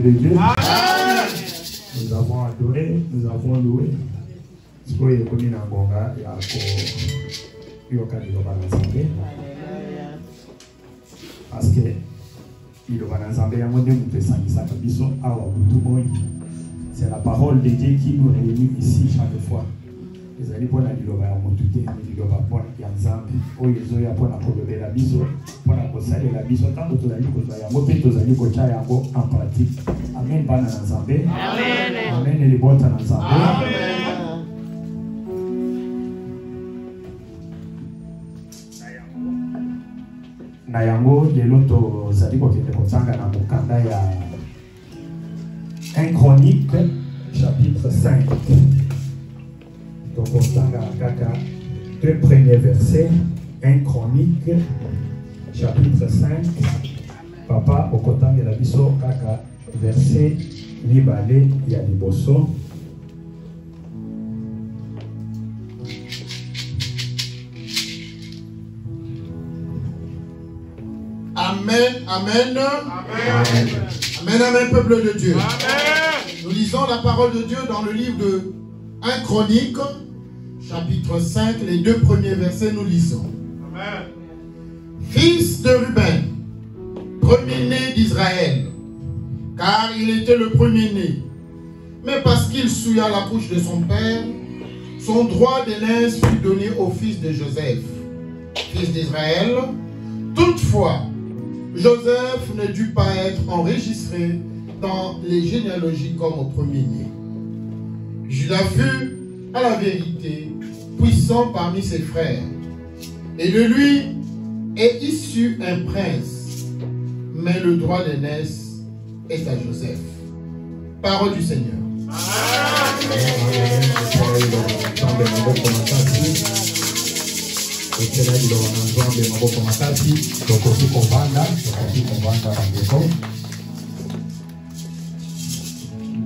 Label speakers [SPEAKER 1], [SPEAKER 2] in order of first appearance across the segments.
[SPEAKER 1] de Dieu. Nous avons adoré, nous avons loué. Soyez connus dans Bonga, il y a parce que il c'est la parole de Dieu qui nous réunit ici chaque fois. Les alliés pour la liloba ya motuté, les liloba pour ya nzambe, o yezo ya pour la kolobela la biso, pour la kosale la biso, tant que tozali kozwa ya mope tozali kocha yango en pratique. Amen bana na nzambe. Amen. Amen et les bonnes na nzambe. Amen. Na yango lelo tozali kokende kotanga na mokanda ya 1 Chronique chapitre 5. Donc on tanga kaka deux premiers versets, 1 Chronique chapitre 5. Papa okotanga la biso kaka verset mibale ya liboso.
[SPEAKER 2] Amen, amen, amen, amen, amen, peuple de Dieu. Amen. Nous lisons la parole de Dieu dans le livre de 1 Chronique, chapitre 5, les deux premiers versets, nous lisons. Amen. Fils de Ruben, premier-né d'Israël, car il était le premier-né, mais parce qu'il souilla la couche de son père, son droit d'aînesse fut donné au fils de Joseph, fils d'Israël. Toutefois, Joseph ne dut pas être enregistré dans les généalogies comme au premier-né. Judas fut, à la vérité, puissant parmi ses frères, et de lui est issu un prince, mais le droit d'aînesse est à Joseph. Parole du Seigneur.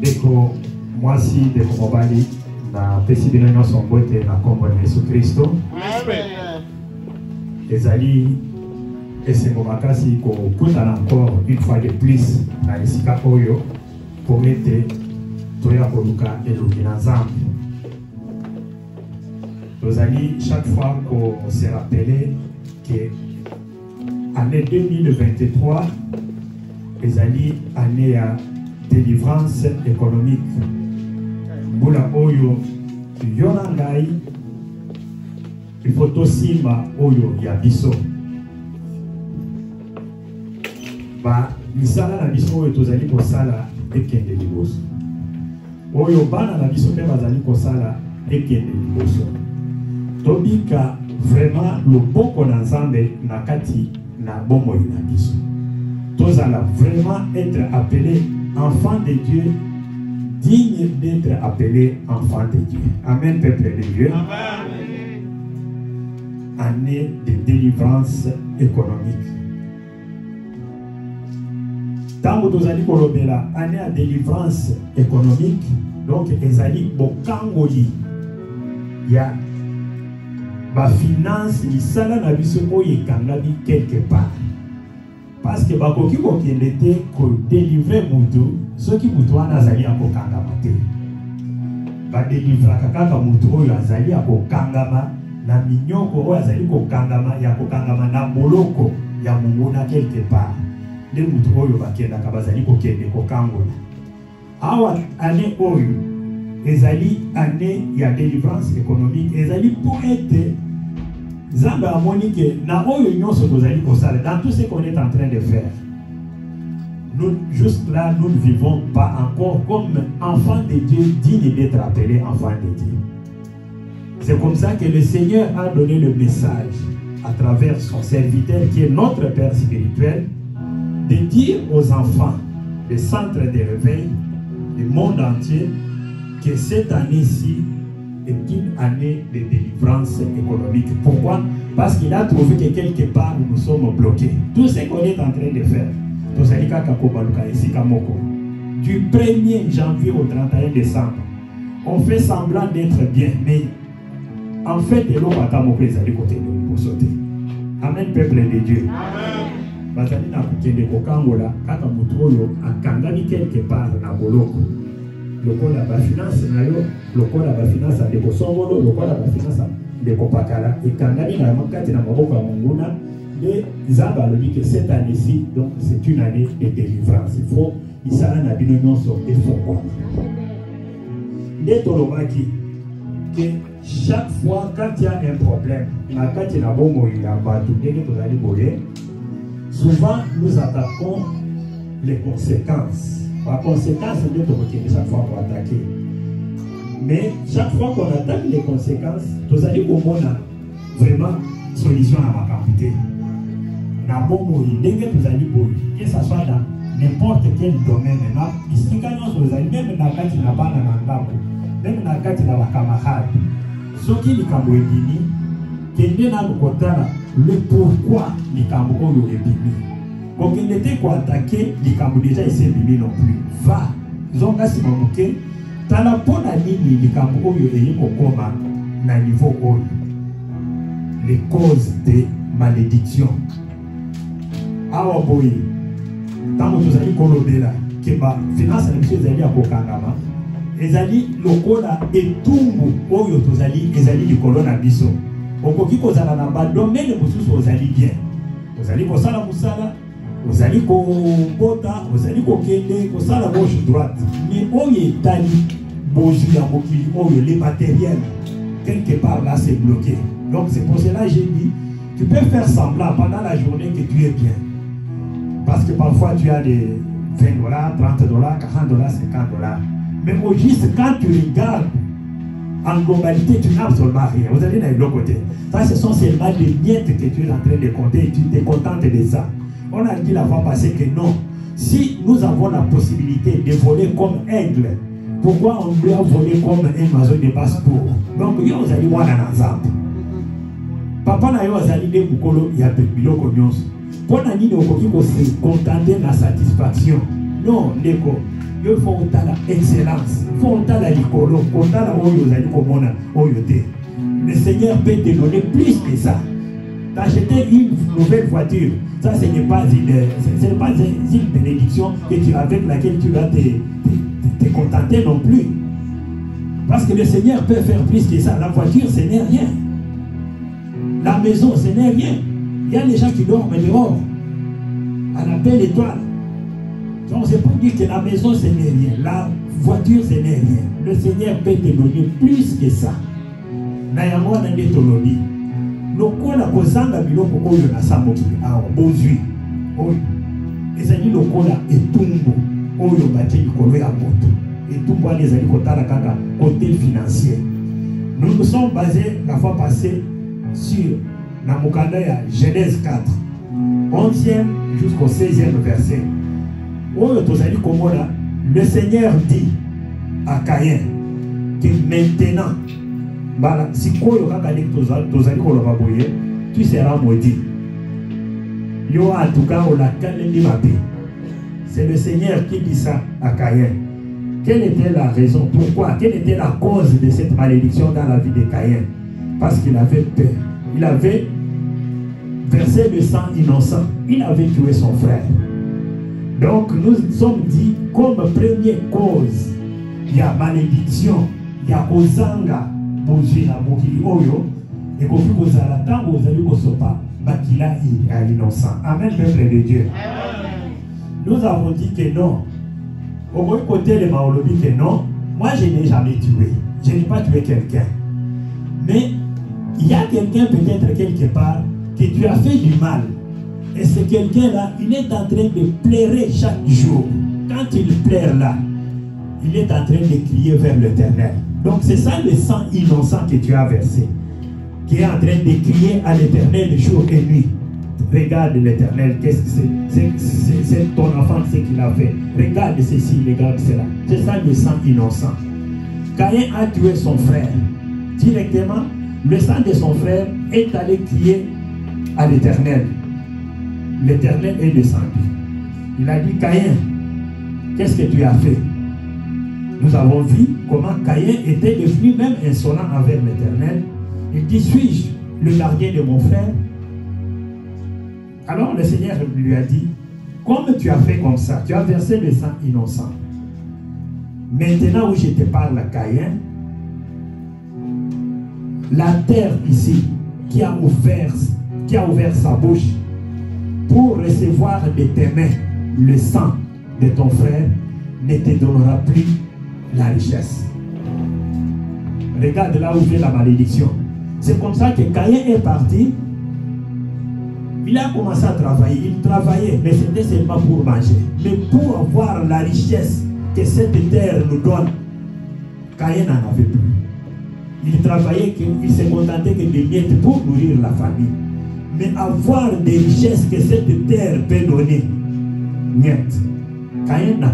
[SPEAKER 1] Deko mwasi deko mobali na pesi bino nyonso mbote na kombo na Yesu Kristo. Ezali esengo makasi kokutana encore une fois de plus na esika oyo pour ete toya koluka elongi na Nzambe. Tozali chaque fois qu'on se rappelait que année 2023 ezali année à délivrance économique. Bula oyo yona ngai il faut tosima oyo ya biso. Ba misala na biso oyo tozali kosala ekende liboso. Oyo bana na biso pe bazali kosala ekende liboso. Tobika vraiment loboko na Nzambe na kati na bomoi na biso. Tozala vraiment être appelé enfant de Dieu, digne d'être appelé enfant de Dieu. Amen, peuple de Dieu. Amen. Année de délivrance économique. Tango tozali kolobela année à délivrance économique, donc ezali bokangoli ya ba finance lisala na biso oyo ekangami quelque part. Parce que bakoki kokende te ko délivrer mutu soki mutu wana azali akokangama te. Ba délivraka kaka mutu oyo azali akokangama na minyoko oyo azali kokangama ya kokangama na boloko ya munguna quelque part. Le mutu oyo bakendaka bazali kokende kokangola. Awa année oyo ezali année ya délivrance économique, ezali pour être Zamba a monique na oyo nyonso tozali kosala dans tout ce qu'on est en train de faire. Nous juste là nous ne vivons pas encore comme enfants de Dieu dignes d'être appelés enfants de Dieu. C'est comme ça que le Seigneur a donné le message à travers son serviteur qui est notre Père spirituel de dire aux enfants des centres de réveil du monde entier que cette année-ci est une année de délivrance économique. Pourquoi? Parce qu'il a trouvé que quelque part nous sommes bloqués. Tout ce qu'on est en train de faire, du 1er janvier au 31 décembre, on fait semblant d'être bien, mais en fait, Amen, peuple de Dieu. Amen. bazali na kokende kokangola kaka motu oyo akangami quelque part na boloko lokola bafinance na yo lokola bafinance ndeko songolo lokola bafinance ndeko pakala ekangami na makati na maboko ya monguna nde nzambe alobi ke cette année-ci donc c'est une année de délivrance il faut isala na bino nyonso efongwa nde tolobaki que chaque fois quand il y a un problème na kati na bongo ya bato ndenge tozali boye souvent nous attaquons les conséquences. La conséquence, c'est de chaque fois pour attaquer. Mais chaque fois qu'on attaque les conséquences, nous allons au monde vraiment solution à ma capacité. Nous allons que ce soit dans n'importe quel domaine. Même dans le cas de la même dans le cas de la camarade. Ce qui est le cas le pourquoi les Camerounais ont été donc il n'était qu'à attaquer les Camerounais déjà ici non plus va donc là c'est mon bouquet t'as la bonne année les Camerounais ont été à niveau haut les causes de malédiction awa boy tant que vous allez colober là que ma finance à monsieur Zali à Kokangama ezali lokola etumbu oyo tozali ezali likolo na biso okoki kozala na ba domaine mosusu ozali bien ozali kosala musala ozali kobota ozali kokende kosala gauche droite mais oyo etali bozwi ya mokili oyo les matériels quelque part là c'est bloqué donc c'est pour cela j'ai dit tu peux faire semblant pendant la journée que tu es bien parce que parfois tu as des $20 $30 $40 $50 mais au juste quand tu regardes en globalité, tu n'as absolument rien. Vous allez dans l'autre côté. Ça, ce sont seulement des miettes que tu es en train de compter et tu te contentes de ça. On a dit la fois passée que non. Si nous avons la possibilité de voler comme aigle, pourquoi on doit voler comme un oiseau de passe-pour? Donc, vous allez voir dans l'ensemble. Papa n'a pas allé de Mukolo, il y a des biloko nyonso. Pour n'a ni de se contenter de la satisfaction. Non, Neko. Il faut la excellence, il faut la licolo, il faut la oyote. Le Seigneur peut te donner plus que ça. T'acheter une nouvelle voiture, ça ce n'est pas une bénédiction avec laquelle tu vas te contenter non plus. Parce que le Seigneur peut faire plus que ça. La voiture, ce n'est rien. La maison, ce n'est rien. Il y a des gens qui dorment dehors, à la belle étoile. Donc c'est pour dire que la maison ce n'est rien, la voiture ce n'est rien. Le Seigneur peut te donner plus que ça. Nayango na ndetolobi. Lokola kozanga biloko oyo na samokili awa bozwi. Oyo. Ezali lokola etumbu oyo batie likolo ya moto. Etumbu wana ezali kotala kaka côté financier. Nous nous sommes basés la fois passée sur na mukanda ya Genèse 4, 11e jusqu'au 16e verset. Le Seigneur dit à Caïn que maintenant, tu seras maudit. En tout cas, c'est le Seigneur qui dit ça à Caïn. Quelle était la raison? Pourquoi? Quelle était la cause de cette malédiction dans la vie de Caïn? Parce qu'il avait peur. Il avait versé le sang innocent. Il avait tué son frère. Donc nous sommes dit comme première cause, il y a malédiction, il y a ozanga, bozina, bokili oyo, et qu'on peut vous la temps vous allez vous sopa, bakila à l'innocent. Amen, peuple de Dieu. Nous avons dit que non. Au moins côté de Maolobi que non, moi je n'ai jamais tué. Je n'ai pas tué quelqu'un. Mais il y a quelqu'un peut-être quelque part que tu as fait du mal. Et ce quelqu'un-là, il est en train de pleurer chaque jour. Quand il pleure là, il est en train de crier vers l'Éternel. Donc c'est ça le sang innocent que tu as versé, qui est en train de crier à l'Éternel jour et nuit. Regarde l'Éternel, qu'est-ce que c'est ton enfant, ce qu'il a fait. Regarde ceci, regarde cela. C'est ça le sang innocent. Caïn a tué son frère. Directement, le sang de son frère est allé crier à l'Éternel. L'Éternel est descendu. Il a dit, Caïn, qu'est-ce que tu as fait? Nous avons vu comment Caïn était devenu même insolent envers l'Éternel. Il dit, suis-je le gardien de mon frère? Alors le Seigneur lui a dit, comme tu as fait comme ça, tu as versé le sang innocent. Maintenant où je te parle, Caïn, la terre ici qui a ouvert sa bouche pour recevoir de tes mains le sang de ton frère ne te donnera plus la richesse. Regarde là où vient la malédiction. C'est comme ça que Caïn est parti. Il a commencé à travailler. Il travaillait, mais c'était seulement pour manger. Mais pour avoir la richesse que cette terre nous donne, Caïn n'en avait plus. Il travaillait, il se contentait que de miettes pour nourrir la famille. Mais avoir des richesses que cette terre peut donner, niet. Caïn n'a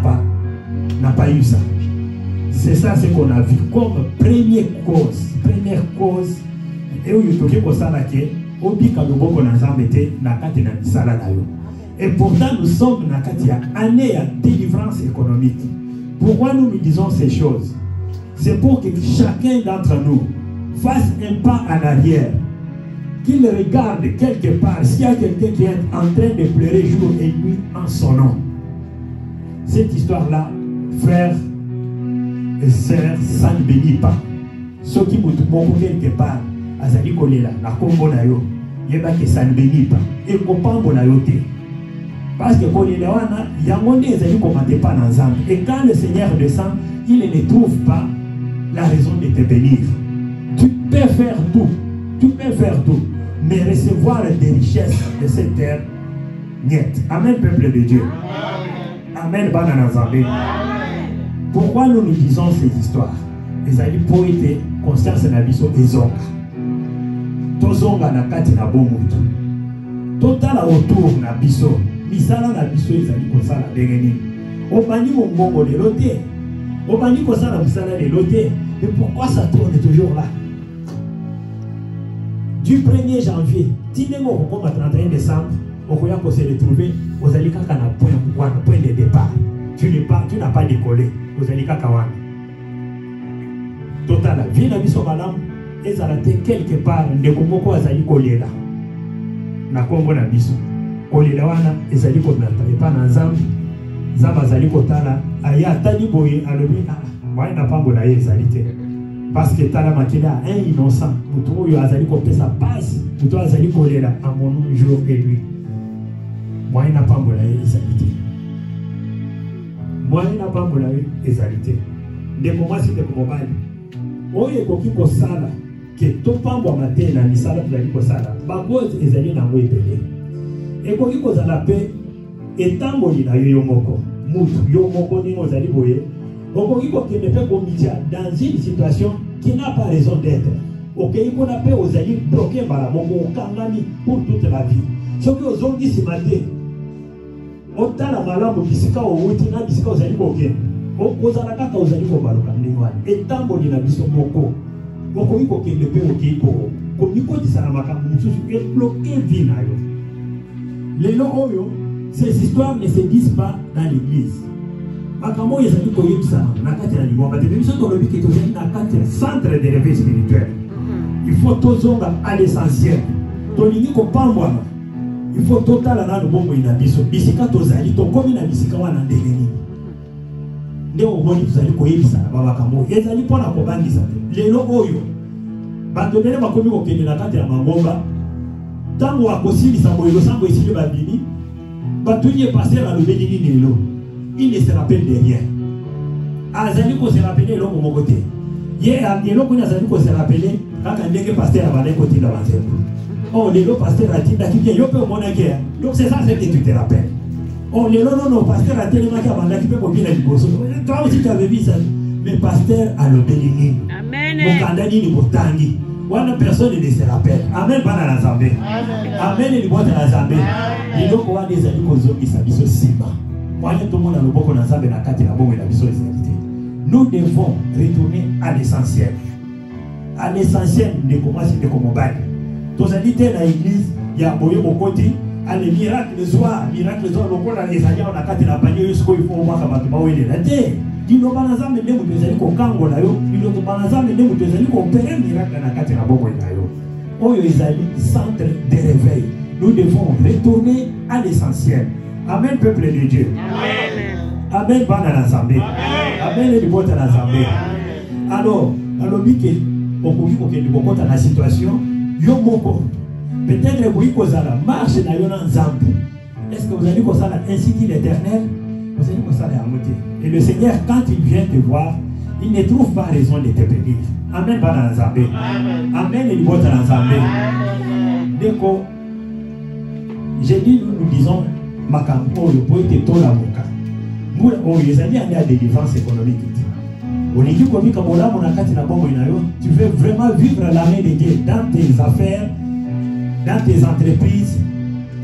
[SPEAKER 1] pas eu ça. C'est ça ce qu'on a vu comme première cause. Première cause. Et pourtant nous sommes dans la année de délivrance économique. Pourquoi nous disons ces choses? C'est pour que chacun d'entre nous fasse un pas en arrière, qu'il regarde quelque part s'il y a quelqu'un qui est en train de pleurer jour et nuit en son nom. Cette histoire-là, frères et sœurs, ça ne bénit pas. Ceux qui m'ont quelque part, azali kolela na kombo na yo yeba ke ça ne bénit pas et kopambo na yo te parce que kolela wana yango nde ezali komate pas na nzambe. Et quand le Seigneur descend, il ne trouve pas la raison de te bénir. Tu peux faire tout, mais recevoir des richesses de cette terre, niet. Amen, peuple de Dieu. Amen, banana nzambe. Pourquoi nous disons ces histoires? Ezali pour être conscience na biso ezonga. Tozonga na kati na bomutu. Totala autour na biso. Misala na biso ezali kosala ndenge. Obani mongongo de loté. Obani kosala misala de loté. Mais pourquoi ça tourne toujours là? Du 1er janvier, tinemo comme à 31 décembre, on peut se retrouver aux alikaka na point de départ. Tu n'as pas décollé aux alikaka wana. Total, vie na biso malam. Ezalate quelque part ndeko azali kolela na kombo na biso kolela wana ezali ko nata epa na nzambe nzambe azali kotala aya tani boye alobi mwa na pambo na ezalite parce que tala makela un innocent mutu oyo azali kopesa basi mutu azali kolela à mon jour et lui mwa na pambo na ezalite mwa na pambo na ezalite ndeko mwasi ndeko mobali oyo ekoki kosala que tout pambo matin na misala tuzali kosala bakozi ezali na ngo ebele ekoki kozala pe etamboli na yo moko mutu yo moko ningo ozali boye okoki kokende pe komitia dans une situation qui n'a pas raison d'être. Okoki kona pe ozali bloqué mbala moko okangami pour toute la vie soki ozongi nsima te otala malamu bisika owuti na bisika ozali kokende okozala kaka ozali kobaluka ndenge wana etamboli na biso moko. Ces histoires ne se disent pas dans l'église. Centre de réveil spirituel. Il faut tout à l'essentiel. Il faut total à la bombe inabiso. Bisika tozali, ton commune à bisika wana ndegeni. Ndeo moni tuzali koyebisa na baba kamo. Ezali pona kobangisa. Lelo oyo batondele bakomi kokende na kati ya mangomba tango akosilisa boyelo sango esili babini batunye pasteur alobeli nini lelo il ne se rappelle de rien azali ko se rappeler eloko moko te ye eloko ni azali ko se rappeler kaka ndenge pasteur abale kotinda banzembo oh lelo pasteur atinda kibye yo pe omona ke donc c'est ça que tu te rappelles oh lelo non pasteur atelema ki abanda kipe ko bina liboso toi aussi tu avais vu ça mais pasteur alobeli nini amen mokandani ni botangi wana personne ne se rappelle. Amen bana la zambe. Amen ni bote la zambe. Iloko wana ezali kozongisa biso sima. Wana tout le monde a le boko na zambe na kati na bongo na biso ezalité. Nous devons retourner à l'essentiel. À l'essentiel de commencer de komobali. Tozali te na église ya boyo bokoti ale miracle soir lokola ezali na kati na panier yusko il faut mwaka bato bawele na te. Dino banazambe ndenge tozali kokango na yo, dino banazambe ndenge tozali kopere miracle na kati na bongo na yo. Oyo ezali centre de réveil. nous devons retourner à l'essentiel. Amen, peuple de Dieu. Amen, bana na Nzambe. Amen, le libota na Nzambe. Alors, alobike, okoki kokende bokota na situation, yo moko. Peut-être que vous avez marche dans le Nzambe. Est-ce que vous allez comme ça ainsi dit l'Éternel? Vous allez comme ça à monter. Et le Seigneur, quand il vient te voir, il ne trouve pas raison de te bénir. Amen, bana na Nzambe. Amen, le libota na Nzambe. Donc, j'ai dit, nous disons, Makampo, le poète est tout la moka. Nous, les amis, on est à délivrance économique. On est dit comme tu veux vraiment vivre la main de Dieu dans tes affaires, dans tes entreprises.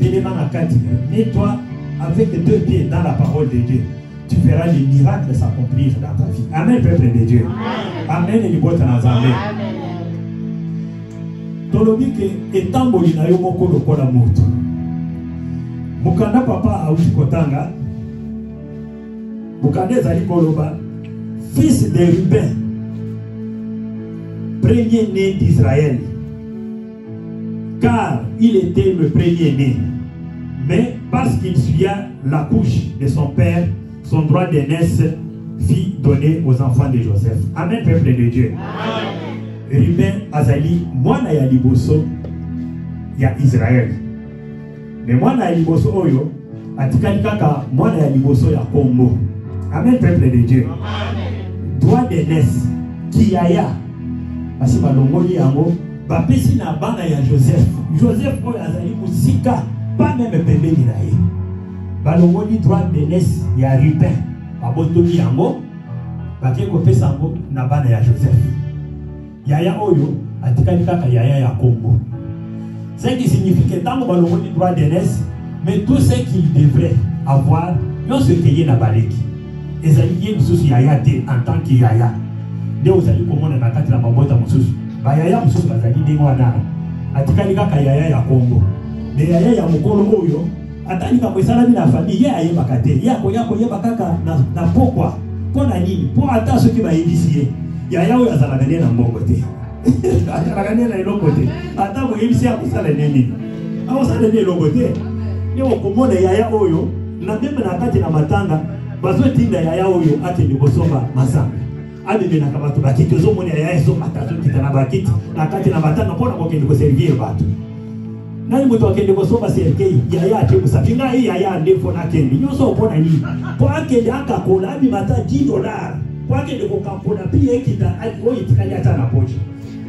[SPEAKER 1] Mets-toi avec 2 pieds dans la parole de Dieu. Tu verras les miracles s'accomplir dans ta vie. Amen, peuple de Dieu. Amen, et libota na Nzambe. Tolobi ke etamboli na yo moko lokola moto. Mukanda papa auti kotanga. Mukanda ezali koloba. Fils de Ruben, premier-né d'Israël, car il était le premier-né. Mais parce qu'il suivait la couche de son père, son droit d'aînesse fut donné aux enfants de Joseph. Amen, peuple de Dieu. Ruben azali, mwana ya liboso ya Israël. Mais mwana ya liboso oyo, atikali kaka mwana ya liboso ya Kombo. Amen, peuple de Dieu. Droit d'aînesse, Kiyaya, parce que balongoli yango, bapesi na bana ya Joseph. Joseph oyo azali musika, pas même pembeni na ye. Balongoli droit d'aînesse ya Ruben, babotomi yango, bake kopesa yango na bana ya Joseph. Yaya oyo, atikali kaka yaya ya Kombo. Ce qui signifie que tant que balongoli droit d'aînesse, mais tout ce qu'il devrait avoir, non se payer na baleki. Ezali mususu yaya te en tant que yaya. De ozali komona na kati na mabota mususu. Ba yaya mususu bazali ndenge wana. Atikali kaka yaya ya Kongo. De yaya ya mukolo oyo atali ka kwesala na famille ye ayebaka te. Yako yeba kaka na pokwa. Pona nini? Po ata soki ba yebisi yaya oyo azala gane na mbongo te. Azala gane na eloko te. Ata mo yebisi ya kusala nini? Awo sala ne eloko te. Ne okomona yaya oyo na bembe na kati na matanga. Bazo tinda yaya oyo atende kosomba masanga. Abebe na kabato bakiti ozomona yaya ezo matazo kitana bakiti na kati na matanga pona kokende ko servir bato. Nani moto akende kosomba serkei yaya ate musapinga yaya ndefo na kende. Nyoso opona nini? Po akende akakola abi mata $10. Po akende ko kampona pie kita oyo tikali ata na poche.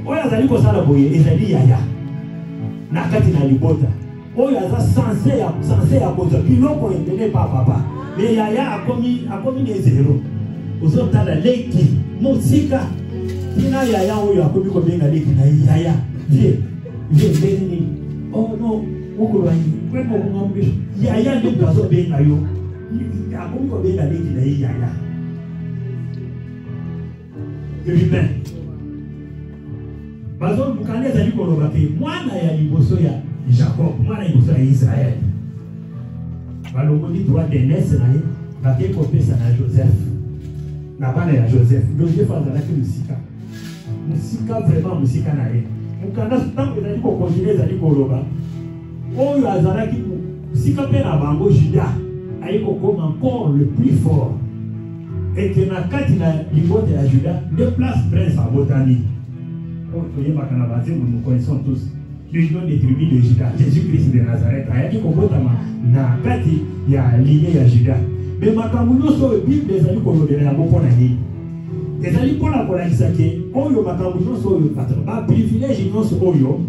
[SPEAKER 1] Oyo azali ko sala boye ezali yaya. Na kati na libota. Oyo aza sanse ya koza biloko endene papa. Mais yaya a commis des zéros. Aux autres, la leki, musika. Tina yaya oyo a commis combien de leki na yaya. Viens. Oh non, beaucoup de yaya ne doit pas bien yo. Il a commis combien de leki na yaya. Ruben. Bazon bukane zali kolobake. Mwana ya liboso ya Jacob, mwana ya liboso ya Israël. Balongoli droit d'aînesse na ye, bake kopesa na Joseph. Na bana ya Joseph. Joseph azalaki musika. Musika vraiment musika na ye. Mukanda tango ezali kokontinue ezali koloba. Oyo azalaki musika pe na bango Juda. Ayi kokoma encore le plus fort. Et que na kati na libota ya Juda, 2 places prince à botani. Oyebaka na bazembo nous connaissons tous. L'union des tribus de Juda, Jésus-Christ de Nazareth, ayaki kobotama na kati ya lignée ya Juda. Mais makambo nyonso oyo Bible ezali kolobela yango mpona nini? Ezali mpona kolakisa ke oyo makambo nyonso oyo ba privilège nyonso oyo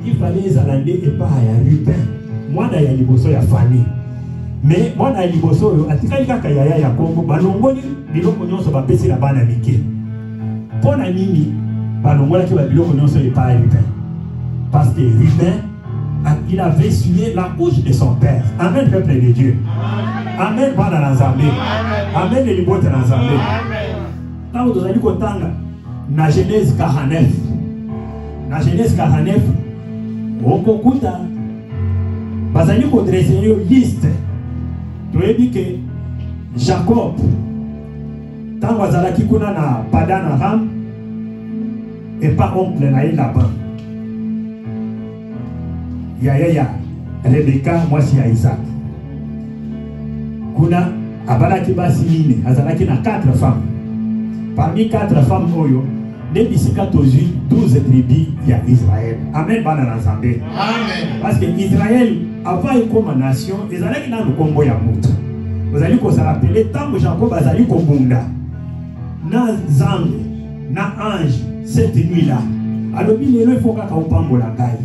[SPEAKER 1] il fallait ezala nde epai ya Ruben, mwana ya liboso ya famille. Mais mwana ya liboso oyo atikali kaka yaya ya Kongo balongoli biloko nyonso bapesi na bana mike. Mpona nini balongolaki babiloko nyonso epai ya Ruben? Parce que Ruben, il avait suivi la couche de son père. Amen, peuple de Dieu. Amen, bana na Nzambe. Amen, les libote na Nzambe. Quand vous allez kotanga, na Genèse 49. Na Genèse 49, okokuta, bazali kodresse yo liste. Toyebi ke Jacob, tango azalaki kuna na Padan Aram, et pas oncle na ye Laban. Yaya Rebecca mwasi ya Isaac. Kuna abalaki basi mine, azalaki na 4 femmes. Parmi 4 femmes oyo, ne bisika tozui 12 tribus ya Israël. Amen bana na Nzambe.
[SPEAKER 2] Amen.
[SPEAKER 1] Parce que Israël avant comme nation, ezalaki na kombo ya mutu. Vous allez se rappeler tant que Jacob azali kobunda. Na Nzambe, na ange cette nuit là. Alors il faut ka opambola ngai.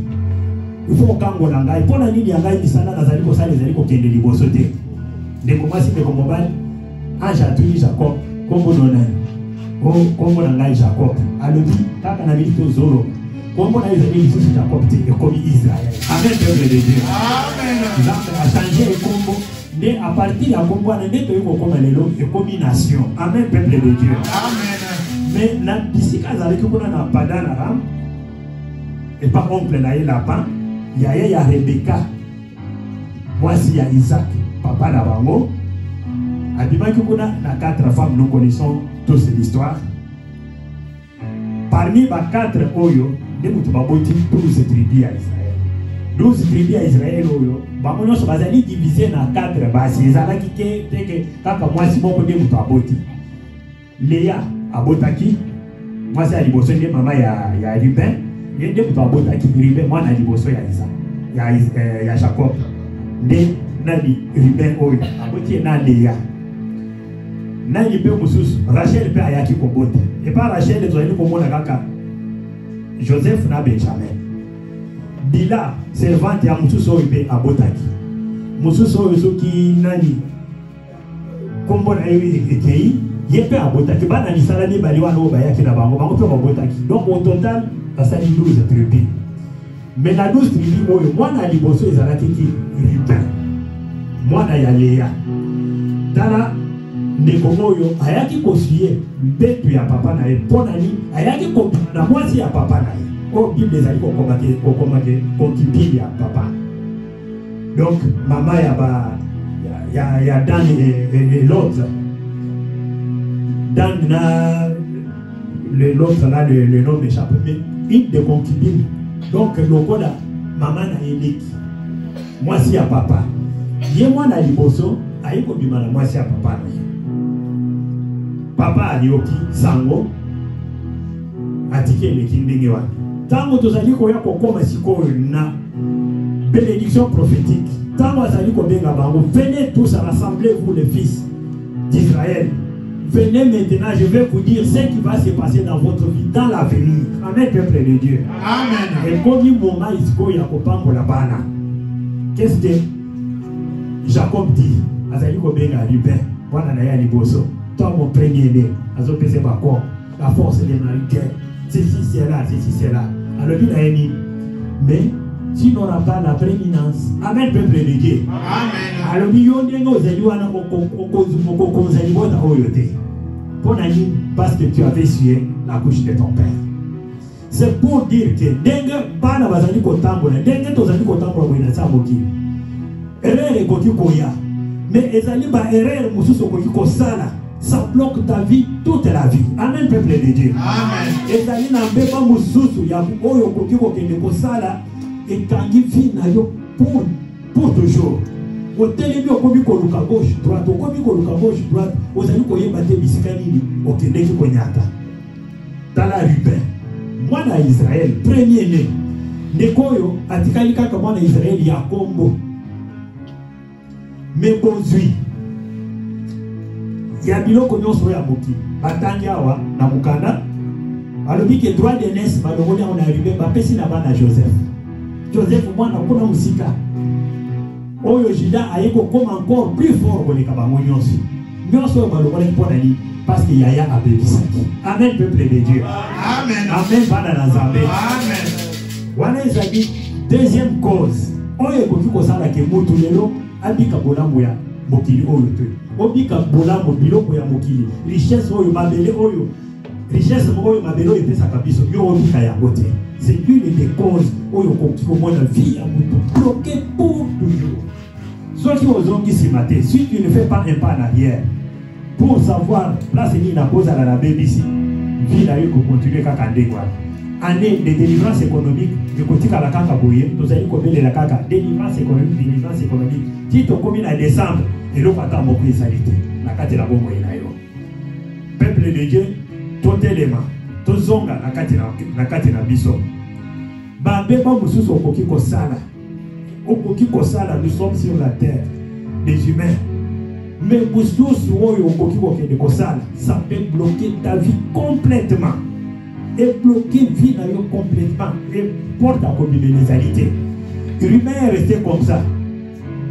[SPEAKER 1] Il faut kangola ngai. Pona nini ya ngai bisana nazali ko sala ezali ko kende liboso te. De commencer de komobal ange atui Jacob kombo nonani. Oh kombo na ngai Jacob. Alors kaka na milito zolo. Kombo na ezali lisusu Jacob te ekomi Israël. Amen peuple de Dieu.
[SPEAKER 2] Amen.
[SPEAKER 1] Nzambe a changé le kombo. Mais à partir de la kombo na ndeto yiko koma lelo ekomi nation. Amen peuple de Dieu.
[SPEAKER 2] Amen.
[SPEAKER 1] Mais na bisika zalaki kuna na padana ram et pas oncle na ye lapin ya Rebecca mwasi ya Isaac papa na bango abimaki kuna na 4 femmes. Nous connaissons tous l'histoire. Parmi ba 4 oyo de mutu baboti 12 tribus ya Israël. 12 tribus ya Israël oyo bango nyonso bazali divisé na 4 basi ezalaki ke kaka mwasi moko de mutu aboti. Léa abotaki mwasi ya liboso nde mama ya Ruben, nde mutu abotaki Ruben mwana liboso ya Isaac ya Jacob. Nde nani Ruben oyo aboti na Léa. Nani pe mususu Rachel pe ayaki kobota. Et pas Rachel ezali komona kaka Joseph na Benjamin. Bila servante ya mususu oyo pe abotaki. Mususu oyo soki nani kombo na ekei yepe abotaki bana misala ni bali wana obayaki na bango pe babotaki. Donc au total basali 12 tribus. Mais na 12 tribus oyo mwana liboso ezalaki ki Ruben mwana ya Léa. Tala ndeko oyo ayaki kosuye mbetu ya papa na ye pona ni ayaki kopina na mwasi ya papa na ye. O Bible ezali kokomake concubine ya papa. Donc mama ya Dan et l'autre. Dan na l'autre là le nom m'échappe, mais une des concubines. Donc lokola maman na eleki mwasi ya papa ye mwana liboso ayiko bima na mwasi ya papa na ye. Papa alioki sango atike eleki ndenge wana. Tango tozali koya kokoma sikoyo na bénédiction prophétique. Tango azali kobenga bango, venez tous rassembler vous les fils d'Israël. Venez maintenant, je vais vous dire ce qui va se passer dans votre vie, dans l'avenir. Amen, peuple de Dieu.
[SPEAKER 2] Amen.
[SPEAKER 1] Et comme il moment ici, il la bana. Qu'est-ce que Jacob dit? Azali kobenga Ruben, wana na ya liboso. Toi mon premier-né, azo pese bako, la force de la guerre. Ceci, c'est là, ceci, c'est là. Alors il a dit, mais tu n'auras pas la prééminence. Amen, peuple de Dieu.
[SPEAKER 2] Amen.
[SPEAKER 1] Alors il y a des choses qui parce que tu avais sué la bouche de ton père. C'est pour dire que dengue bana bazali kotambola, dengue tozali kotambola boina samoki. Erreur ekoki koya. Mais ezali ba erreur mususu koki kosala. Ça bloque ta vie toute la vie. Amen, peuple de Dieu.
[SPEAKER 2] Amen.
[SPEAKER 1] Ezali na mbeba mususu ya oyo koki kokende kosala ekangi vie na yo pour toujours. Au télébi okomi koluka gauche droite, okomi koluka gauche droite, ozali koyeba te bisika nini okendeki konyata. Tala Ruben, mwana Israël, premier né. Ndekoyo atikali kaka mwana Israël ya kombo. Mais bozui ya biloko nyonso ya boki batangi awa na mukanda alobi ke droit de naissance balongoli on a Ruben bapesi na bana Joseph mwana kuna musika oyo Juda ayeko comme encore plus fort koleka bango nyonso nyonso balongoli mpona ni parce que yaya abebisaki. Amen, peuple de Dieu.
[SPEAKER 2] Amen.
[SPEAKER 1] Amen, bana na Nzambe.
[SPEAKER 2] Amen.
[SPEAKER 1] Wana ezali deuxième cause oyo ekoki kosala ke mutu lelo abika bolambo ya mokili oyo te obika bolambo biloko ya mokili richesse oyo mabele oyo richesse oyo mabele oyo epesaka biso yo obika yango te. C'est une des causes oyo koki komona vie ya mutu bloqué pour toujours. Ceux qui osent qui se mater, si tu ne fais pas un pas en arrière pour savoir place ni na cause à la BBC vie na yo ko continuer kaka ndeko année de délivrance économique, je continue à la kaka boye, nous allons combler la kaka, délivrance économique. Si tu commune à décembre, et l'eau va t'en beaucoup de salité. La kate la bombe est là. Peuple de Dieu, tout élément, tout zonga, la kate na biso. Babé, ba mususu okoki kosala. Okoki kosala, nous sommes sur la terre, des humains. Mais mususu oyo okoki kokende kosala, ça peut bloquer ta vie complètement. Et bloquer vie na yo complètement. Et porte à criminalité. L'humain est resté comme ça.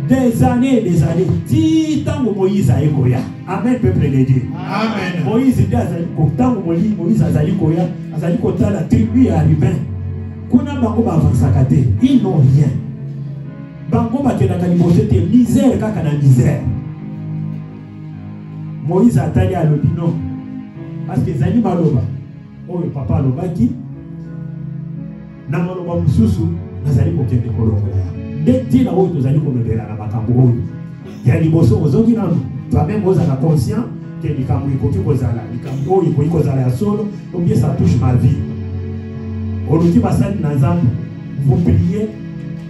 [SPEAKER 1] Des années. Si tant que Moïse a écoué. Amen, peuple de Dieu.
[SPEAKER 2] Amen.
[SPEAKER 1] Moïse était à tant que Moïse a écoué. A écoué la tribu à Ruben. Kuna bango ba avansakate. Ils n'ont rien. Bango ba kena kanibose te misère kaka na misère. Moïse a taillé à l'opinion. Parce que Zani Maloba. Oh, papa alobaki na maloba mususu nazali kokende kolongola nde tina oyo tozali komebela na makambo oyo ya liboso ozongi nano toi-même ozala conscient que likambo ekoki kozala likambo oyo ekoki kozala ya solo ombie ça touche ma vie oluki basali na nzambe vous priez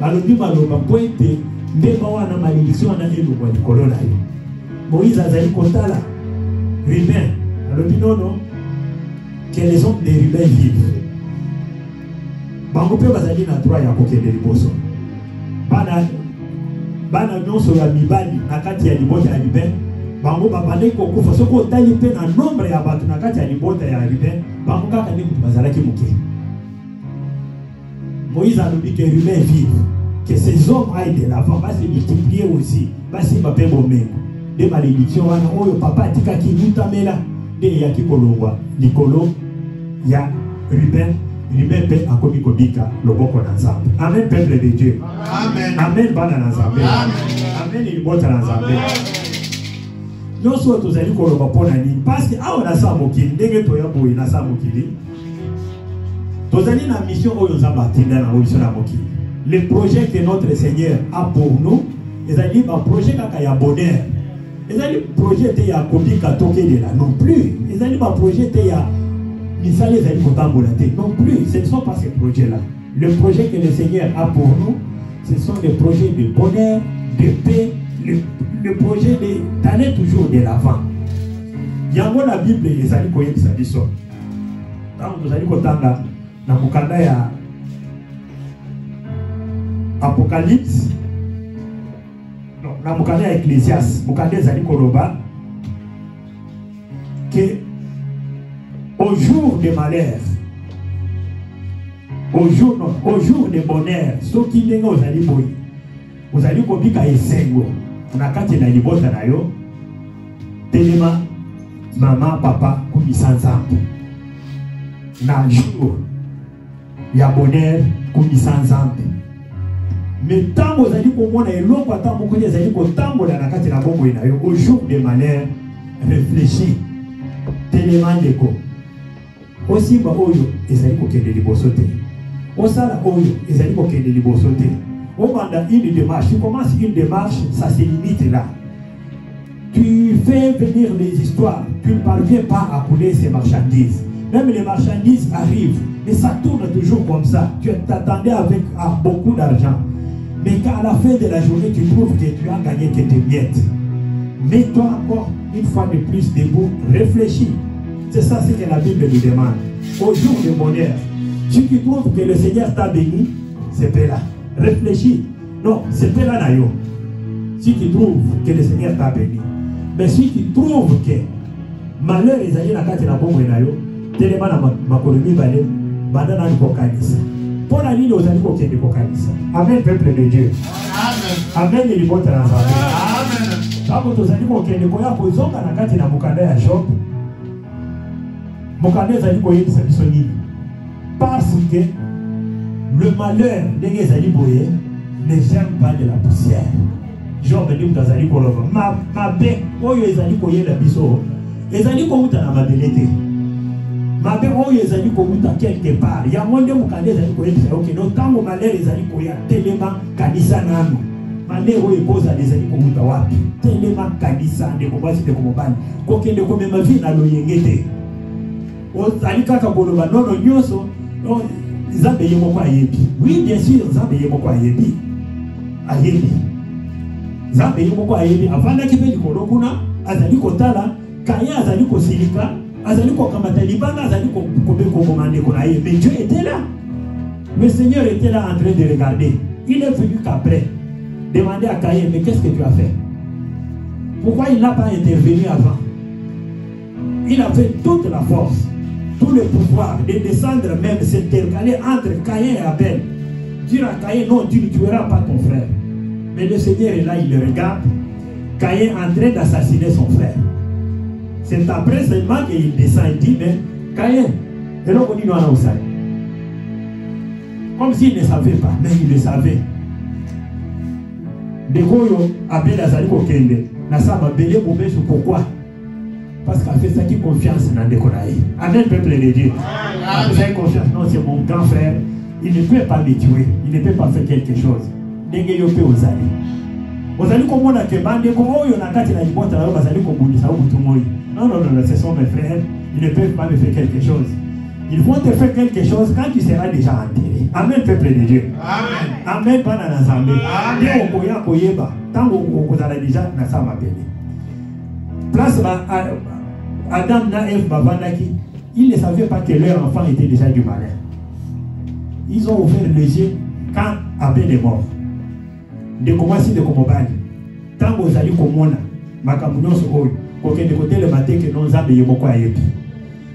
[SPEAKER 1] balobi maloba po ete ndemba wana malédiction wana elongwa likolo na yo Moïse azali kotala Ruben alobi nono que les hommes des Ruben vivent. Bango pe bazali na droit ya kokende liboso. Bana nyonso ya mibali na kati ya libota ya Ruben. Bango babale kokufa soko tali pe na nombre ya bato na kati ya libota ya Ruben. Bango kaka ndi mutu bazalaki muke. Moïse a dit que Ruben vivent. Que ces hommes aillent de l'avant, va se multiplier aussi. Va se m'appeler bon-même. Des malédictions, oyo papa tika ki mutamela. De yaki kolongwa likolo ya Ruben pe akomi kobika loboko na Nzambe. Amen, peuple de Dieu. Amen, bana na Nzambe. Amen, libota na Nzambe. Nyonso tozali koloba pona nini parce que awa na sa mokili ndenge toya boyi na sa mokili tozali na mission oyo Nzambe atinda na mission na mokili. Le projet que notre Seigneur a pour nous ezali ba projet kaka ya bonheur. Ils ont dit projet de ya kobika toke de là non plus. Ils ont dit projet de ya misali les ali non plus. Ce ne sont pas ces projets là. Le projet que le Seigneur a pour nous, ce sont des projets de bonheur, de paix, le projet d'aller toujours de l'avant. Il y a la Bible les ali koye bisa biso. Tant nous ali kotanga na mukanda ya Apocalypse. Na mukanda ya Ecclésiaste, mukanda zali koloba que au jour de malheur, au jour de bonheur, ceux qui n'ont pas zali boy, vous allez kobika esengo, na kati na libota na yo, telema maman papa kumisa Nzambe. Na jour ya bonheur kumisa Nzambe. Mais tant que vous allez comprendre et l'autre tant que vous allez comprendre la nakati na bongo ina yo au jour de malheur réfléchis téléman deko aussi ba oyo ezali kokende liboso te osala oyo ezali kokende liboso te on banda une démarche tu commences une démarche ça se limite là tu fais venir les histoires tu ne parviens pas à couler ces marchandises même les marchandises arrivent mais ça tourne toujours comme ça tu t'attendais avec beaucoup d'argent. Mais qu'à la fin de la journée, tu trouves que tu as gagné que tes miettes. Mets-toi encore une fois de plus debout, réfléchis. C'est ça ce que la Bible nous demande. Au jour de bonheur, si tu trouves que le Seigneur t'a béni, c'est pas là. Réfléchis. Non, c'est pas là. Si tu trouves que le Seigneur t'a béni. Mais si tu trouves que malheur est allé dans la carte de la bombe, tellement ma colonie va aller, bandana ni kokanisa. Pour la ligne aux animaux qui est de kokanisa. Amen, peuple de Dieu. Amen, il est bon à la Amen. Quand aux animaux qui est de koya kozonga na kati na mukanda ya shop. Mukanda les animaux qui est de parce que le malheur des animaux ne gère pas de la poussière. Job dit dans ali kolova ma be oyo ezali koyela biso ezali komuta na mabelete ma be oyo ezali komuta quelque part ya monde mukande ezali koyela OK no tango malere ezali koya telema kanisa nanu mane oyo koza ezali komuta wapi telema kanisa ndeko basi ndeko mobali kokende komema vie na loyengete ozali kaka koloba nono nyoso Donc, Nzambe yemoko ayebi. Oui, bien sûr, Nzambe yemoko ayebi. Ayebi. Nzambe yemoko ayebi. Avanda kipe likolo kuna, azali kotala, kaya azali kosilika, azali kokamata libanga, azali komande kona ye. Mais Dieu était là. Le Seigneur était là en train de regarder. Il est venu qu'après demander à Caïn, mais qu'est-ce que tu as fait? Pourquoi il n'a pas intervenu avant? Il a fait toute la force, tout le pouvoir de descendre même, s'intercaler entre Caïn et Abel. Dire à Caïn, non, tu ne tueras pas ton frère. Mais le Seigneur est là, il le regarde. Caïn est en train d'assassiner son frère. C'est après seulement qu'il descend et dit, mais Caïn, et donc on dit, non, non, ça. Comme s'il ne savait pas, mais il le savait. De quoi Abel Azali Kokende, Nassama Belé Boubé, pourquoi? Parce qu'il a fait ça qui confiance dans le Koraï. Amen, peuple de Dieu. Vous avez confiance, non, c'est mon grand frère. Il ne peut pas me tuer, il ne peut pas faire quelque chose. N'engayez pas aux alliés. Vous allez comme on a que bande, comme on a quatre la libote, alors vous allez comme on dit ça, vous tout moi. Non, non, non, ce sont mes frères, ils ne peuvent pas me faire quelque chose. Ils vont te faire quelque chose quand tu seras déjà enterré. Amen, peuple de Dieu. Amen. Amen, pas dans l'ensemble. Amen. Tant que vous avez déjà dans sa mabelle. Place Adam na Eve Babanaki, ils ne savaient pas que leur enfant était déjà du malin. Ils ont ouvert les yeux quand Abel est mort. De commencer de Komobani. Tant que vous allez comme on a, Makamunos Oyo, qu'aucun de côté le matin que nous avons yemoko ayebi.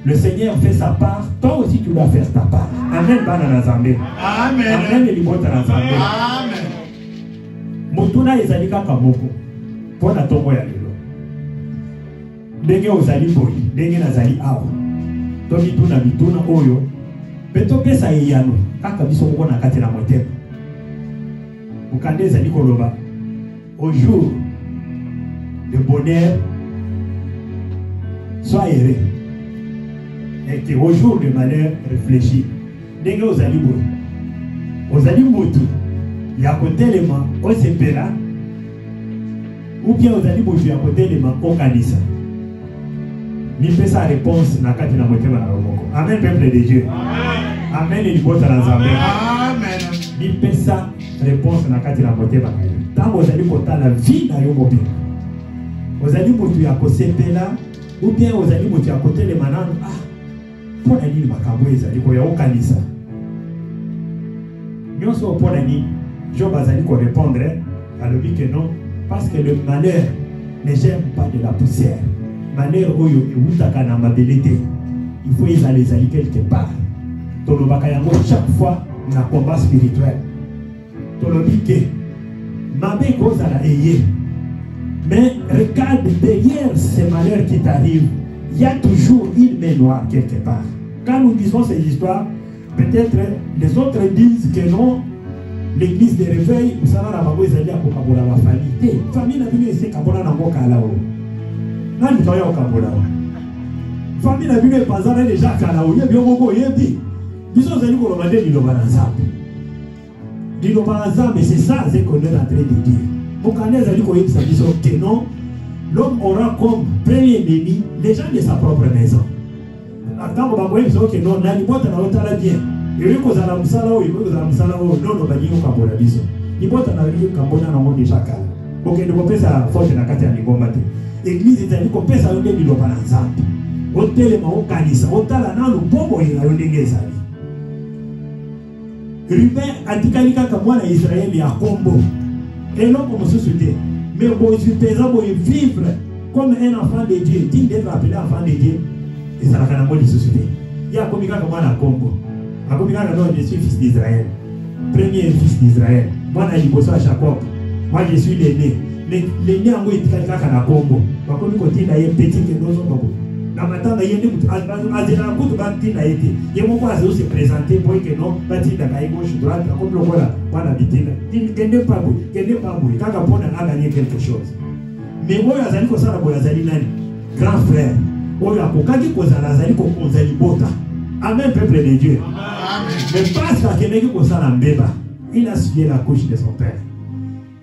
[SPEAKER 1] Le Seigneur fait sa part, toi aussi tu dois faire ta part. Amen, Banana Zambé. Amen. Amen, Libota Zambé. Amen. Motuna ezalika kamoko. Pour la tombe ya lelo. Ndenge ozali boyi, ndenge nazali awa. To mituna oyo. Peto pesa yano, kaka biso moko na kati na motema. Ukande ezali koloba. Au jour de bonheur, sois heureux. Et que au jour de malheur, réfléchis. Ndenge ozali boyi. Ozali motu. Ya kotelema, osepela. Ou bien ozali boyi ya kotelema, okanisa. Ni fait sa réponse na kati na motema na romoko. Amen, peuple de Dieu. Amen. Amen, il porte la Zambé. Amen. Ni fait sa réponse na kati na motema na yo. Tant vous allez porter la vie na yo mobile. Vous allez motu ya kosepela ou bien vous allez motu ya kotelema na ah. Pour la nini makambo ezali ko ya okanisa. Nyonso pour la nini Job azali ko répondre à l'objet que non parce que le malheur ne gère pas de la poussière. Malheur oyo ewutaka na mabelete. Il faut y aller quelque part. Tolobaka yango chaque fois na combat spirituel. Tolobi ke mabe kozala eye. Mais regarde derrière ces malheurs qui t'arrivent, il y a toujours une main noire quelque part. Quand nous disons ces histoires, peut-être les autres disent que non, l'église de réveil, vous savez, la maman est à Kokabola, la famille. Famille n'a plus essayé Kabola dans mon cas là. Non, nous sommes au Kabola. Famille n'a plus pas déjà Kalao. Il y a bien beaucoup, il y a dit. Disons que nous avons dit mais c'est ça ce qu'on est en train de dire. Pour qu'on ait dit que non, l'homme aura comme premier ennemi les gens de sa propre maison. Quand on va dire que non, la libote n'a pas bien. Il y a des gens qui ont non, non, il y a des gens qui ont libote n'a pas déjà calme. Ok, nous avons fait ça forte dans la carte de l'Igomate. L'église est allée couper ça au début de l'Obanazam. Au téléma, au canisa, au talana, le bobo et la yonegeza. Ruben a dit qu'il y a Israël et à Combo. Et non comme société. Mais bon, je suis pesant pour vivre comme un enfant de Dieu, digne d'être appelé enfant de Dieu. Et ça n'a pas de société. Il y a comme moi à Combo. À Combo, je suis fils d'Israël. Premier fils d'Israël. Moi, je suis à Jacob. Moi, je suis l'aîné. Mais l'aîné a été quelqu'un à Combo. Par contre, quand il a été petit, il y a dans ma tante, il y a des gens qui ont se présenter pour que non, bâti dans la gauche, droite, comme le voilà, voilà, bâti. Il n'est pas beau, il n'est pas beau. Quand on a gagné quelque chose. Mais moi, il y a des gens qui ont grand frère. Il y a des gens qui ont bota. Amen, peuple de Dieu. Mais parce qu'il y a des gens qui ont bébé, il a suivi la couche de son père.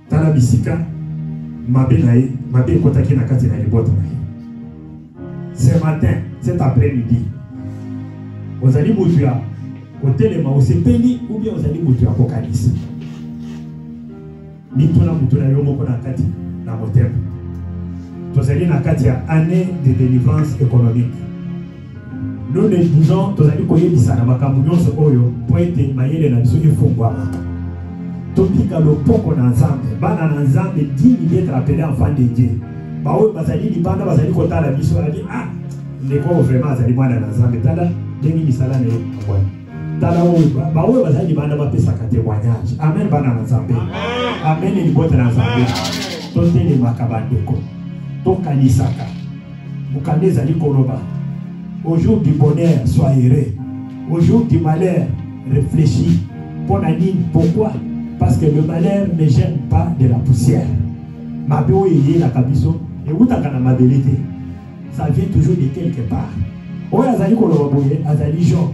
[SPEAKER 1] Talabisika, ma belle kotaki na kati na libota. Ce matin, cet après-midi, vous allez vous dire, otelema osepeli ou bien ozali mutu apokalisa mituna mutuna yo moko na kati na motema tozali na kati ya année de délivrance économique. Nous ne disons tozali koyebisa na makambo nyonso oyo po ete mayele na biso efungwama topika lopoko na nzambe bana na nzambe dini d'être appelé enfant de Dieu baoyo bazali libanda bazali kotala biso ali ndeko vraiment azali mwana na nzambe tala ndenge misala na yo bwana tala oyo baoyo bazali libanda bapesaka témoignage amen bana na nzambe amen ni bota na nzambe totele makabandeko tokanisaka mukande ezali koloba au jour du bonheur sois heureux au jour du malheur réfléchis pourquoi? Parce que le malheur ne gêne pas de la poussière. Mabeo yé la kabiso et où t'as ma vérité. Ça vient toujours de quelque part. Oh azali koloboye azali Job.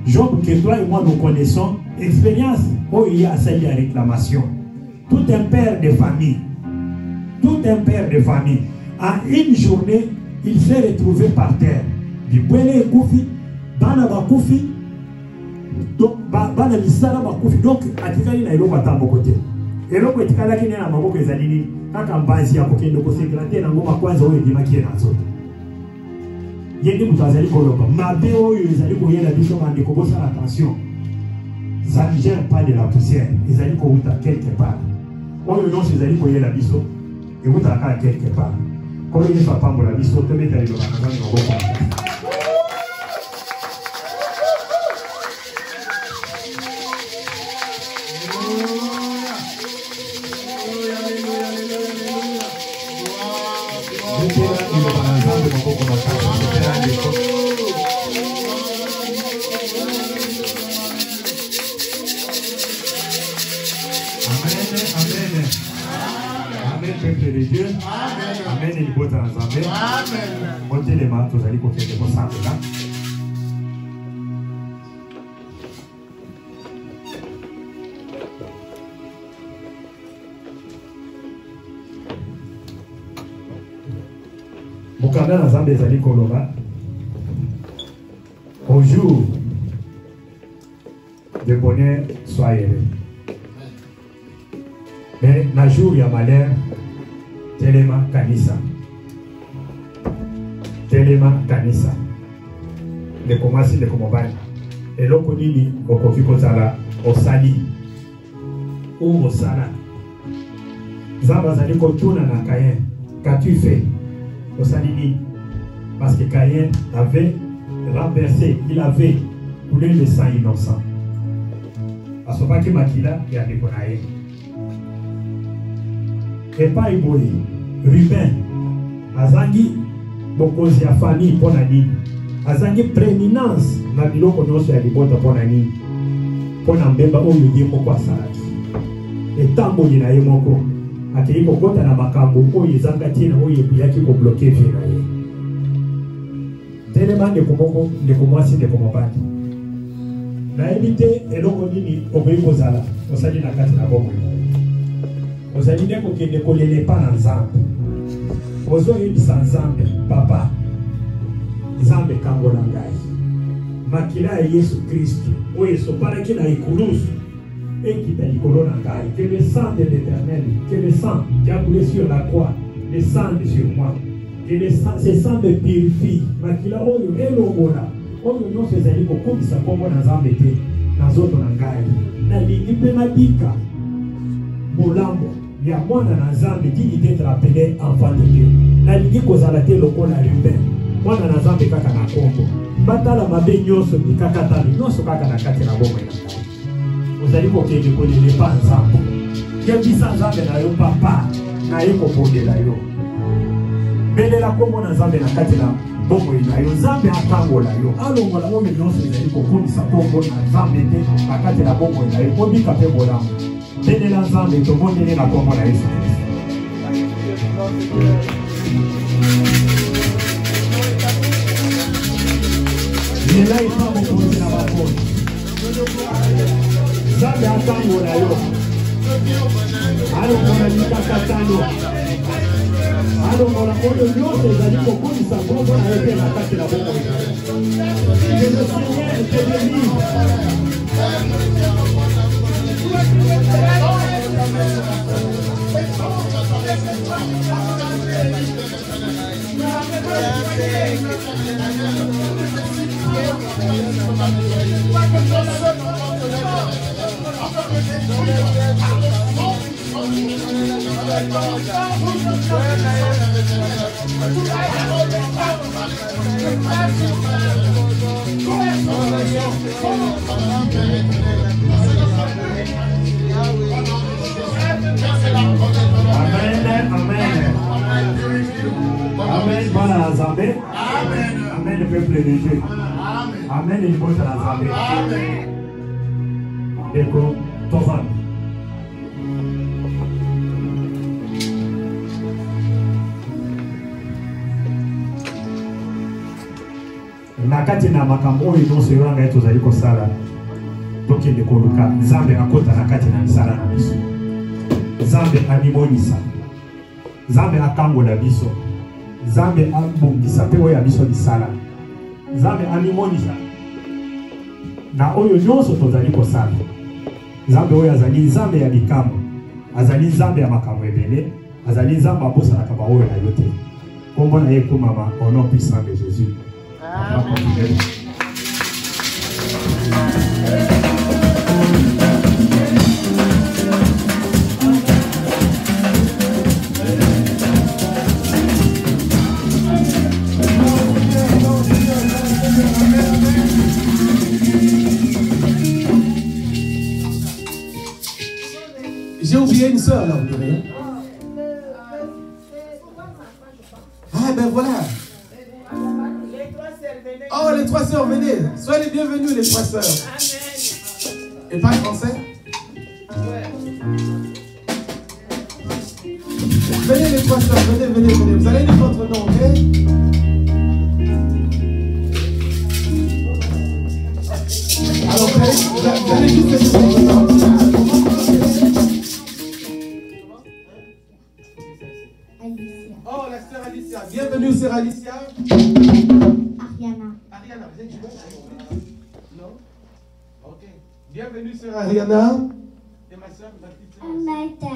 [SPEAKER 1] Job que toi et moi nous connaissons expérience. Oh il y a sali à réclamation. Tout un père de famille. Tout un père de famille. En une journée il s'est retrouvé par terre. Bibwele koufi bana ba koufi. Donc bana misala bakufi donc atikali na eloko atambo kote eloko etikala kine na maboko ezalini kaka mbanzi ya kokendo kosegrate na ngoma kwanza oyo dimakie na zoto yende mutazali koloba mabe oyo ezali koyela biso bande kobosa attention ça ne gère pas de la poussière ezali kouta quelque part oyo non ezali koyela biso et vous taka quelque part koyo ni papa mbola biso to metali lo bakazani ngoko. Amen. Il faut dans Amen. Montez les mains, vous allez côté de vos sables là. Mukanda na zambe zali koloba. Au jour de bonheur, soyez heureux. Mais na jour ya malheur, telema kanisa. Telema kanisa. Le komasi le komobani. Eloko nini okoki kozala osali ou osala. Zamba zali kotuna na Caïn. Qu'as-tu fait? Osali nini? Parce que Caïn avait renversé, il avait coulé le sang innocent. Asobaki makila ya dekonaye. Et pas Iboye, Ruben, Azangi, Bokozi a famille pour la nini. Azangi prééminence, na biloko nyonso ya libota pour la nini. Pour na mbemba oyo ye moko asalaki. Etamboli na ye moko. Akei kokota na makambo oyo ezanga tina oyo yaki ko bloquer vie na ye. Telema ndeko moko, ndeko mwasi, ndeko mobali. Na ebite eloko nini okoyi kozala, osali na kati na bomoi. Vous allez dire que ne collez pas dans Nzambe. Vous avez dit Nzambe, papa. Nzambe kangola ngai. Makila ya Yesu Christ. Oye sopana ki na ikulusu. Et qui t'a dit colonna ngai. Que le sang de l'Éternel, que le sang qui a coulé sur la croix, descende sur moi. Que le sang, ce sang me purifie. Makila oyo elongola. Oyo non se zali ko komisa kombo na Nzambe te. Na zoto na ngai. Na lingi pe mabika. Molambo. Il y a moi dans Nzambe qui d'être appelé enfant de Dieu. Na lingi kozala te lokola Ruben. Moi dans Nzambe kaka na kombo. Batala mabe nyonso bikaka tali nyonso kaka na kati na bomoi na ngai. Ozali kokende kolele pa Nzambe. Yebisa Nzambe na yo papa na ye kopondela yo. Belela kombo na Nzambe na kati na bomoi na yo. Nzambe akangola yo. Alongola oyo nyonso ezali kokomisa kombo na Nzambe te na kati na bomoi na yo. Obika pe bolambo. Dene la Nzambe tobondele na kombo na Yesu. Nela ita mokonzi na bakonzi. Nzambe atangola yo. Alongola likakatano. Alongola oyo nyonso ezali kokomisa kombo na yo te na kati na bomoi na yo. Que le Seigneur te délivre. Amen, Bwana Nzambe. Amen, le peuple de Dieu. Amen, le bon Nzambe. Eko Tovan. Nakati na makambo oyo nyonso oyo ngai tozali kosala tokende koluka Nzambe akota na kati na misala na biso. Nzambe amimonisa. Nzambe akangola biso. Nzambe abongisa pe oyo biso misala. Nzambe amimonisa na oyo nyonso tozali kosala. Nzambe oyo azali Nzambe ya bikambo. Azali Nzambe ya makambo ebele. Azali Nzambe abosanaka ba oyo na yo te. Kombo na ye komama au nom puissant de Jésus. Amen.
[SPEAKER 3] J'ai oublié une sœur là, vous direz. Ah ben voilà. Oh, les trois sœurs, venez. Soyez les bienvenus, les trois sœurs. Et pas français? Venez les trois sœurs, venez. Vous allez dire votre nom, ok? Alors, vous allez juste faire votre nom. Oh, la sœur Alicia. Bienvenue, sœur Alicia. Ariana, vous êtes du bon? Non? Ok. Bienvenue, sœur Ariana. Et ma sœur, ma petite sœur.
[SPEAKER 4] Amata.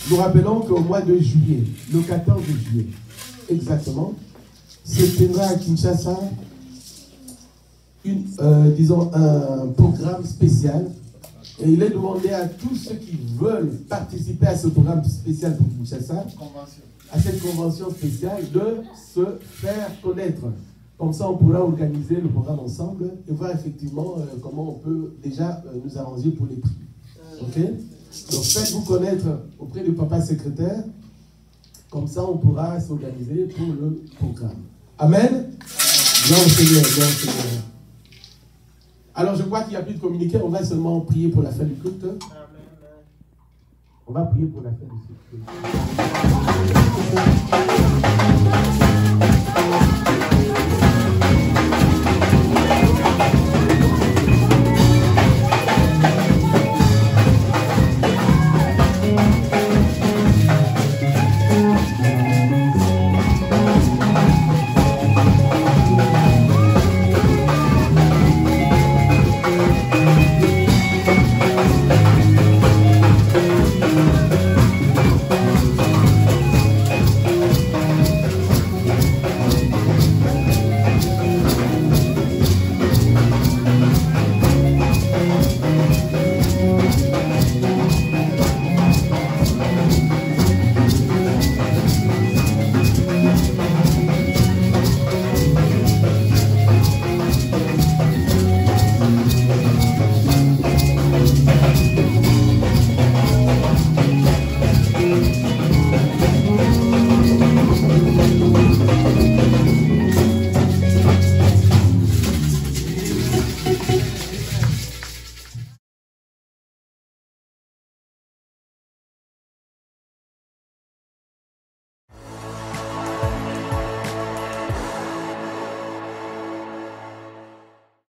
[SPEAKER 3] Nous rappelons qu'au mois de juillet, le 14 juillet, exactement, se tiendra à Kinshasa disons un programme spécial. Et il est demandé à tous ceux qui veulent participer à ce programme spécial pour Kinshasa, à cette convention spéciale, de se faire connaître. Comme ça, on pourra organiser le programme ensemble et voir effectivement comment on peut déjà nous arranger pour les prix. Ok? Donc faites-vous connaître auprès du papa secrétaire, comme ça on pourra s'organiser pour le programme. Amen. Gloire au Seigneur, gloire au Seigneur. Alors je crois qu'il n'y a plus de communiqué, on va seulement prier pour la fin du culte. On va prier pour la fin du culte.